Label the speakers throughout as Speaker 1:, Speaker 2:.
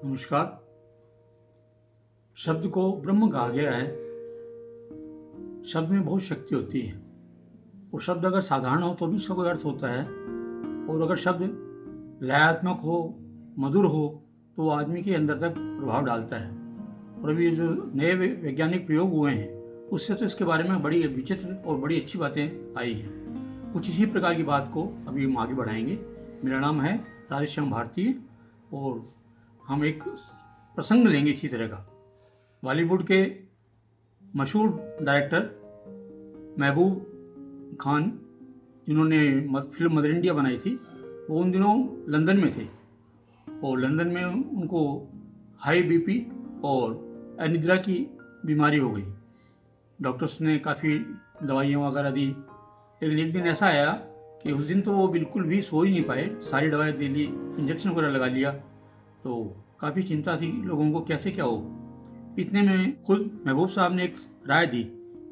Speaker 1: नमस्कार। शब्द को ब्रह्म कहा गया है। शब्द में बहुत शक्ति होती है और शब्द अगर साधारण हो तो भी उसका कोई अर्थ होता है, और अगर शब्द लयात्मक हो, मधुर हो, तो आदमी के अंदर तक प्रभाव डालता है। और अभी जो नए वैज्ञानिक प्रयोग हुए हैं उससे तो इसके बारे में बड़ी विचित्र और बड़ी अच्छी बातें आई हैं। कुछ इसी प्रकार की बात को अभी हम आगे बढ़ाएंगे। मेरा नाम है राधेश्याम भारती और हम एक प्रसंग लेंगे इसी तरह का। बॉलीवुड के मशहूर डायरेक्टर महबूब खान, जिन्होंने फिल्म मदर इंडिया बनाई थी, वो उन दिनों लंदन में थे और लंदन में उनको हाई बीपी और अनिद्रा की बीमारी हो गई। डॉक्टर्स ने काफ़ी दवाइयाँ वगैरह दी, लेकिन एक दिन ऐसा आया कि उस दिन तो वो बिल्कुल भी सो ही नहीं पाए। सारी दवाई दे ली, इंजेक्शन वगैरह लगा लिया, तो काफ़ी चिंता थी लोगों को कैसे क्या हो। इतने में खुद महबूब साहब ने एक राय दी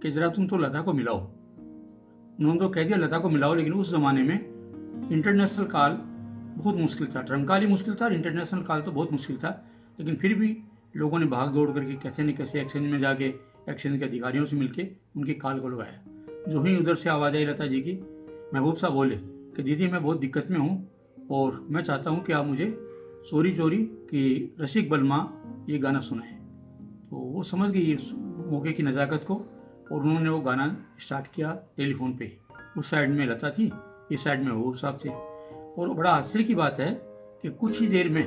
Speaker 1: कि ज़रा तुम तो लता को मिलाओ। उन्होंने तो कह दिया लता को मिलाओ, लेकिन उस ज़माने में इंटरनेशनल कॉल बहुत मुश्किल था। ट्रंक कॉल ही मुश्किल था और इंटरनेशनल कॉल तो बहुत मुश्किल था, लेकिन फिर भी लोगों ने भाग दौड़ करके कैसे न कैसे एक्सचेंज में जाके एक्सचेंज के अधिकारियों से मिलके उनकी कॉल को लगाया। जो ही उधर से आवाज़ आई लता जी की, महबूब साहब बोले कि दीदी मैं बहुत दिक्कत में हूँ और मैं चाहता हूँ कि आप मुझे चोरी चोरी कि रसिक बलमा ये गाना सुनाएं। तो वो समझ गई इस मौके की नज़ाकत को और उन्होंने वो गाना स्टार्ट किया टेलीफोन पे। उस साइड में लता थी, इस साइड में महबूब साहब थे। और बड़ा आश्चर्य की बात है कि कुछ ही देर में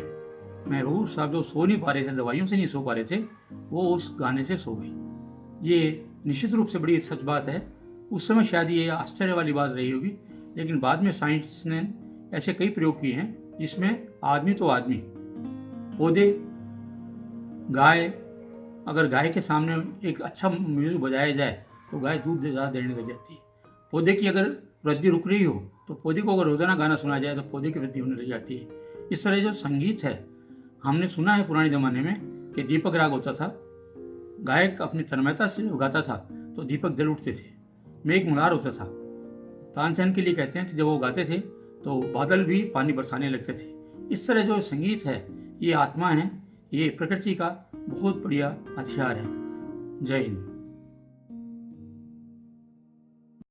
Speaker 1: महबूब साहब जो सो नहीं पा रहे थे, दवाइयों से नहीं सो पा रहे थे, वो उस गाने से सो गई। ये निश्चित रूप से बड़ी सच बात है। उस समय शायद ये आश्चर्य वाली बात रही होगी, लेकिन बाद में साइंस ने ऐसे कई प्रयोग किए हैं जिसमें आदमी तो आदमी, पौधे, गाय, अगर गाय के सामने एक अच्छा म्यूजिक बजाया जाए तो गाय दूध ज़्यादा देने लग जाती है। पौधे की अगर वृद्धि रुक रही हो तो पौधे को अगर रोजाना गाना सुना जाए तो पौधे की वृद्धि होने लग जाती है। इस तरह जो संगीत है, हमने सुना है पुराने ज़माने में कि दीपक राग होता था, गायक अपनी तन्मयता से गाता था तो दीपक जल उठते थे। मेघ मल्हार होता था, तानसेन के लिए कहते हैं कि जब वो गाते थे तो बादल भी पानी बरसाने लगते थे। इस तरह जो संगीत है, ये आत्मा है, ये प्रकृति का बहुत बढ़िया हथियार है। जय हिंद।